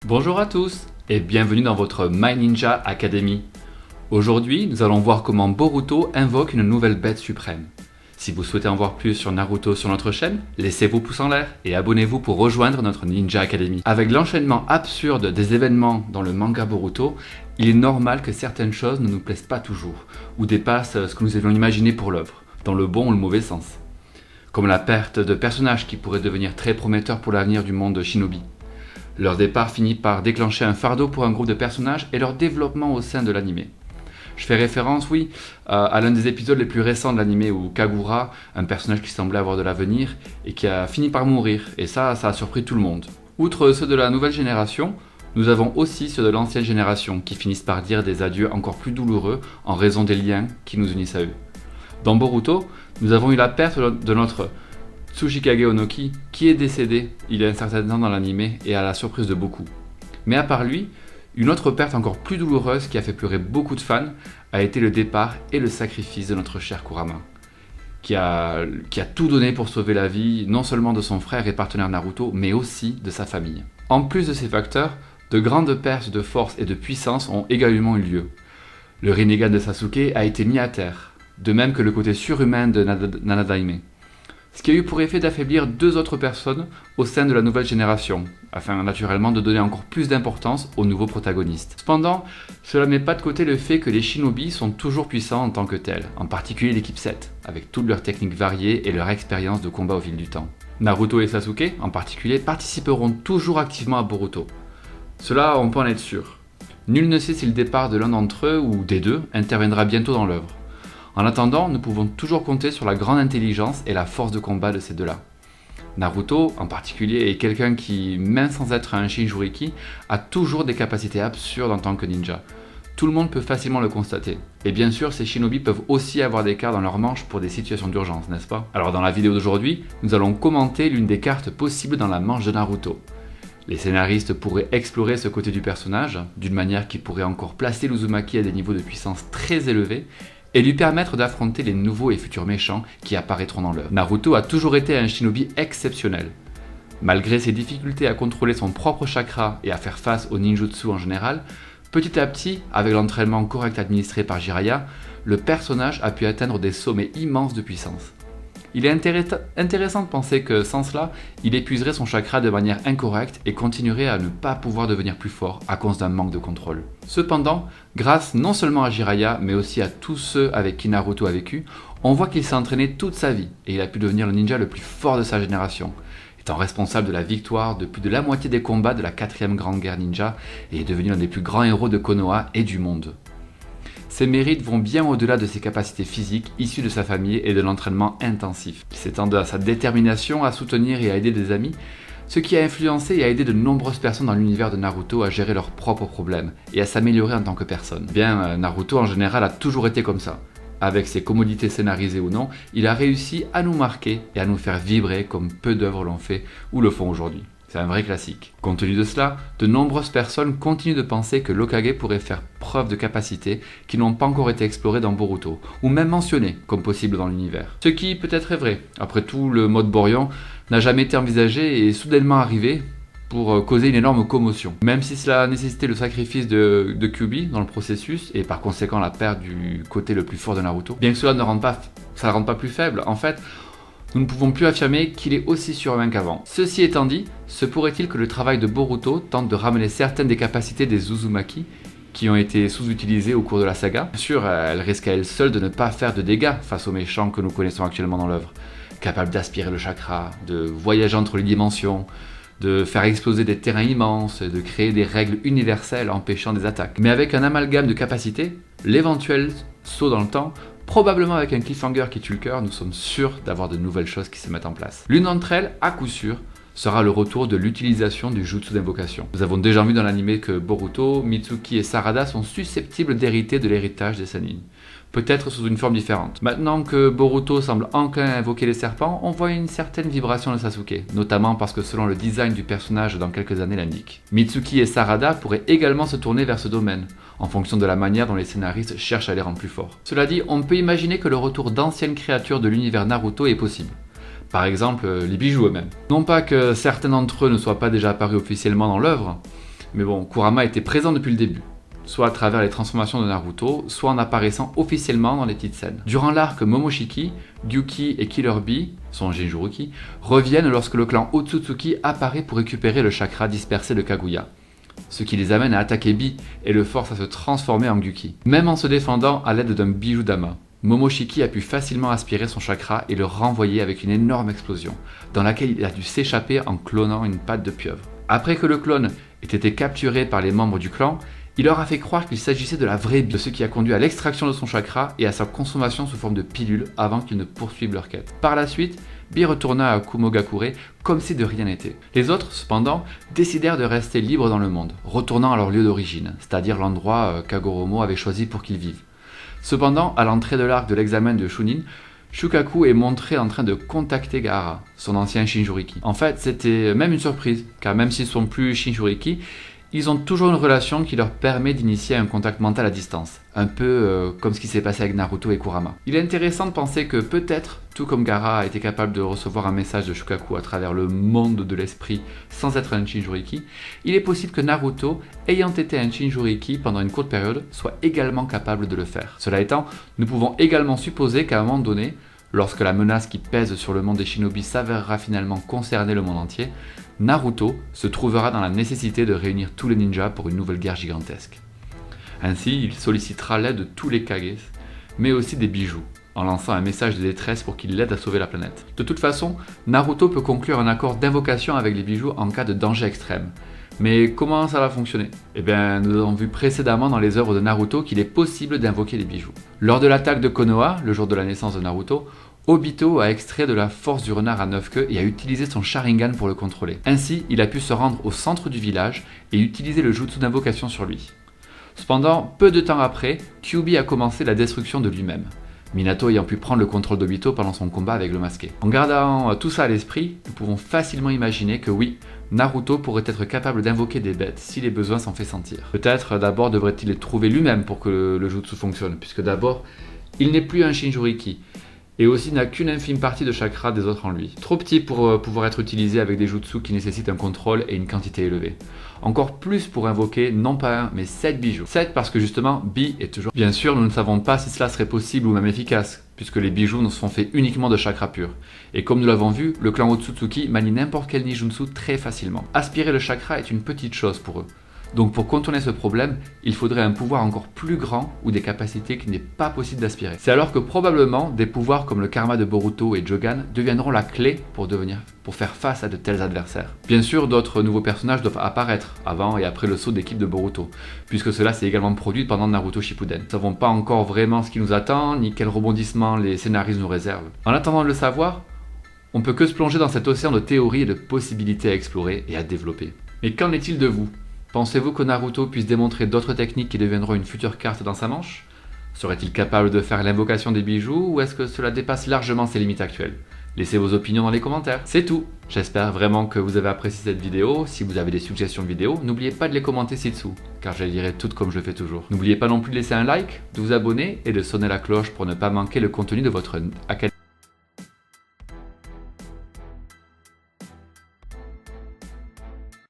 Bonjour à tous et bienvenue dans votre My Ninja Academy. Aujourd'hui, nous allons voir comment Boruto invoque une nouvelle bête suprême. Si vous souhaitez en voir plus sur Naruto sur notre chaîne, laissez vos pouces en l'air et abonnez-vous pour rejoindre notre Ninja Academy. Avec l'enchaînement absurde des événements dans le manga Boruto, il est normal que certaines choses ne nous plaisent pas toujours, ou dépassent ce que nous avions imaginé pour l'œuvre, dans le bon ou le mauvais sens. Comme la perte de personnages qui pourraient devenir très prometteurs pour l'avenir du monde Shinobi. Leur départ finit par déclencher un fardeau pour un groupe de personnages et leur développement au sein de l'anime. Je fais référence, à l'un des épisodes les plus récents de l'anime où Kagura, un personnage qui semblait avoir de l'avenir et qui a fini par mourir, et ça a surpris tout le monde. Outre ceux de la nouvelle génération, nous avons aussi ceux de l'ancienne génération qui finissent par dire des adieux encore plus douloureux en raison des liens qui nous unissent à eux. Dans Boruto, nous avons eu la perte de notre Tsuchikage Onoki, qui est décédé il y a un certain temps dans l'anime et à la surprise de beaucoup. Mais à part lui, une autre perte encore plus douloureuse qui a fait pleurer beaucoup de fans a été le départ et le sacrifice de notre cher Kurama, qui a tout donné pour sauver la vie non seulement de son frère et partenaire Naruto, mais aussi de sa famille. En plus de ces facteurs, de grandes pertes de force et de puissance ont également eu lieu. Le Rinnegan de Sasuke a été mis à terre, de même que le côté surhumain de Nanadaime. Ce qui a eu pour effet d'affaiblir deux autres personnes au sein de la nouvelle génération, afin naturellement de donner encore plus d'importance aux nouveaux protagonistes. Cependant, cela ne met pas de côté le fait que les shinobi sont toujours puissants en tant que tels, en particulier l'équipe 7, avec toutes leurs techniques variées et leur expérience de combat au fil du temps. Naruto et Sasuke, en particulier, participeront toujours activement à Boruto. Cela, on peut en être sûr. Nul ne sait si le départ de l'un d'entre eux, ou des deux, interviendra bientôt dans l'œuvre. En attendant, nous pouvons toujours compter sur la grande intelligence et la force de combat de ces deux-là. Naruto, en particulier, est quelqu'un qui, même sans être un Shinjuriki, a toujours des capacités absurdes en tant que ninja. Tout le monde peut facilement le constater. Et bien sûr, ces shinobi peuvent aussi avoir des cartes dans leur manche pour des situations d'urgence, n'est-ce pas? Alors dans la vidéo d'aujourd'hui, nous allons commenter l'une des cartes possibles dans la manche de Naruto. Les scénaristes pourraient explorer ce côté du personnage, d'une manière qui pourrait encore placer l'Uzumaki à des niveaux de puissance très élevés, et lui permettre d'affronter les nouveaux et futurs méchants qui apparaîtront dans l'œuvre. Naruto a toujours été un shinobi exceptionnel. Malgré ses difficultés à contrôler son propre chakra et à faire face au ninjutsu en général, petit à petit, avec l'entraînement correct administré par Jiraiya, le personnage a pu atteindre des sommets immenses de puissance. Il est intéressant de penser que sans cela, il épuiserait son chakra de manière incorrecte et continuerait à ne pas pouvoir devenir plus fort à cause d'un manque de contrôle. Cependant, grâce non seulement à Jiraiya, mais aussi à tous ceux avec qui Naruto a vécu, on voit qu'il s'est entraîné toute sa vie et il a pu devenir le ninja le plus fort de sa génération, étant responsable de la victoire de plus de la moitié des combats de la 4ème grande guerre ninja et est devenu l'un des plus grands héros de Konoha et du monde. Ses mérites vont bien au-delà de ses capacités physiques issues de sa famille et de l'entraînement intensif. Il s'étend à sa détermination à soutenir et à aider des amis, ce qui a influencé et a aidé de nombreuses personnes dans l'univers de Naruto à gérer leurs propres problèmes et à s'améliorer en tant que personne. Naruto en général a toujours été comme ça. Avec ses commodités scénarisées ou non, il a réussi à nous marquer et à nous faire vibrer comme peu d'œuvres l'ont fait ou le font aujourd'hui. C'est un vrai classique. Compte tenu de cela, de nombreuses personnes continuent de penser que l'Hokage pourrait faire preuve de capacités qui n'ont pas encore été explorées dans Boruto, ou même mentionnées comme possible dans l'univers. Ce qui peut-être est vrai. Après tout, le mode Boryan n'a jamais été envisagé et est soudainement arrivé pour causer une énorme commotion. Même si cela a nécessité le sacrifice de Kyuubi dans le processus, et par conséquent la perte du côté le plus fort de Naruto, bien que cela ne le rende pas plus faible, en fait, nous ne pouvons plus affirmer qu'il est aussi surhumain qu'avant. Ceci étant dit, se pourrait-il que le travail de Boruto tente de ramener certaines des capacités des Uzumaki qui ont été sous-utilisées au cours de la saga? Bien sûr, elle risque à elle seule de ne pas faire de dégâts face aux méchants que nous connaissons actuellement dans l'œuvre, capables d'aspirer le chakra, de voyager entre les dimensions, de faire exploser des terrains immenses et de créer des règles universelles empêchant des attaques. Mais avec un amalgame de capacités, l'éventuel saut dans le temps, probablement avec un cliffhanger qui tue le cœur, nous sommes sûrs d'avoir de nouvelles choses qui se mettent en place. L'une d'entre elles, à coup sûr, sera le retour de l'utilisation du jutsu d'invocation. Nous avons déjà vu dans l'anime que Boruto, Mitsuki et Sarada sont susceptibles d'hériter de l'héritage des Sannin, peut-être sous une forme différente. Maintenant que Boruto semble enclin à invoquer les serpents, on voit une certaine vibration de Sasuke, notamment parce que selon le design du personnage dans quelques années l'indique. Mitsuki et Sarada pourraient également se tourner vers ce domaine, en fonction de la manière dont les scénaristes cherchent à les rendre plus forts. Cela dit, on peut imaginer que le retour d'anciennes créatures de l'univers Naruto est possible. Par exemple, les bijoux eux-mêmes. Non pas que certains d'entre eux ne soient pas déjà apparus officiellement dans l'œuvre, Mais bon, Kurama était présent depuis le début, soit à travers les transformations de Naruto, soit en apparaissant officiellement dans les petites scènes. Durant l'arc Momoshiki, Gyuki et Killer Bee, son Jinchuuriki, reviennent lorsque le clan Otsutsuki apparaît pour récupérer le chakra dispersé de Kaguya, ce qui les amène à attaquer Bee et le force à se transformer en Gyuki. Même en se défendant à l'aide d'un bijou Dama, Momoshiki a pu facilement aspirer son chakra et le renvoyer avec une énorme explosion, dans laquelle il a dû s'échapper en clonant une patte de pieuvre. Après que le clone ait été capturé par les membres du clan, il leur a fait croire qu'il s'agissait de la vraie Bee, ce qui a conduit à l'extraction de son chakra et à sa consommation sous forme de pilule avant qu'ils ne poursuivent leur quête. Par la suite, Bee retourna à Kumogakure comme si de rien n'était. Les autres, cependant, décidèrent de rester libres dans le monde, retournant à leur lieu d'origine, c'est-à-dire l'endroit qu'Hagoromo avait choisi pour qu'ils vivent. Cependant, à l'entrée de l'arc de l'examen de Chunin, Shukaku est montré en train de contacter Gaara, son ancien Jinchuuriki. En fait, c'était même une surprise, car même s'ils ne sont plus Jinchuuriki, ils ont toujours une relation qui leur permet d'initier un contact mental à distance, un peu comme ce qui s'est passé avec Naruto et Kurama. Il est intéressant de penser que peut-être, tout comme Gaara a été capable de recevoir un message de Shukaku à travers le monde de l'esprit sans être un Jinchuuriki, il est possible que Naruto, ayant été un Jinchuuriki pendant une courte période, soit également capable de le faire. Cela étant, nous pouvons également supposer qu'à un moment donné, lorsque la menace qui pèse sur le monde des shinobi s'avérera finalement concerner le monde entier, Naruto se trouvera dans la nécessité de réunir tous les ninjas pour une nouvelle guerre gigantesque. Ainsi, il sollicitera l'aide de tous les Kages, mais aussi des bijoux, en lançant un message de détresse pour qu'ils l'aident à sauver la planète. De toute façon, Naruto peut conclure un accord d'invocation avec les bijoux en cas de danger extrême. Mais comment ça va fonctionner? Eh bien, nous avons vu précédemment dans les œuvres de Naruto qu'il est possible d'invoquer les bijoux. Lors de l'attaque de Konoha, le jour de la naissance de Naruto, Obito a extrait de la force du renard à 9 queues et a utilisé son Sharingan pour le contrôler. Ainsi, il a pu se rendre au centre du village et utiliser le jutsu d'invocation sur lui. Cependant, peu de temps après, Kyuubi a commencé la destruction de lui-même, Minato ayant pu prendre le contrôle d'Obito pendant son combat avec le masqué. En gardant tout ça à l'esprit, nous pouvons facilement imaginer que oui, Naruto pourrait être capable d'invoquer des bêtes si les besoins s'en fait sentir. Peut-être d'abord devrait-il les trouver lui-même pour que le jutsu fonctionne, puisque d'abord, il n'est plus un Jinchuuriki, et aussi n'a qu'une infime partie de chakra des autres en lui. Trop petit pour pouvoir être utilisé avec des jutsu qui nécessitent un contrôle et une quantité élevée. Encore plus pour invoquer non pas 1 mais 7 bijoux. 7 parce que justement Bee est toujours... Bien sûr, nous ne savons pas si cela serait possible ou même efficace, puisque les bijoux ne sont faits uniquement de chakra pur. Et comme nous l'avons vu, le clan Otsutsuki manie n'importe quel ninjutsu très facilement. Aspirer le chakra est une petite chose pour eux. Donc pour contourner ce problème, il faudrait un pouvoir encore plus grand ou des capacités qu'il n'est pas possible d'aspirer. C'est alors que probablement des pouvoirs comme le karma de Boruto et Jogan deviendront la clé pour faire face à de tels adversaires. Bien sûr, d'autres nouveaux personnages doivent apparaître avant et après le saut d'équipe de Boruto, puisque cela s'est également produit pendant Naruto Shippuden. Nous ne savons pas encore vraiment ce qui nous attend, ni quel rebondissement les scénaristes nous réservent. En attendant de le savoir, on ne peut que se plonger dans cet océan de théories et de possibilités à explorer et à développer. Mais qu'en est-il de vous ? Pensez-vous que Naruto puisse démontrer d'autres techniques qui deviendront une future carte dans sa manche? Serait-il capable de faire l'invocation des bijoux ou est-ce que cela dépasse largement ses limites actuelles? Laissez vos opinions dans les commentaires. C'est tout. J'espère vraiment que vous avez apprécié cette vidéo. Si vous avez des suggestions de vidéos, n'oubliez pas de les commenter ci-dessous, car je les lirai toutes comme je le fais toujours. N'oubliez pas non plus de laisser un like, de vous abonner et de sonner la cloche pour ne pas manquer le contenu de votre académie.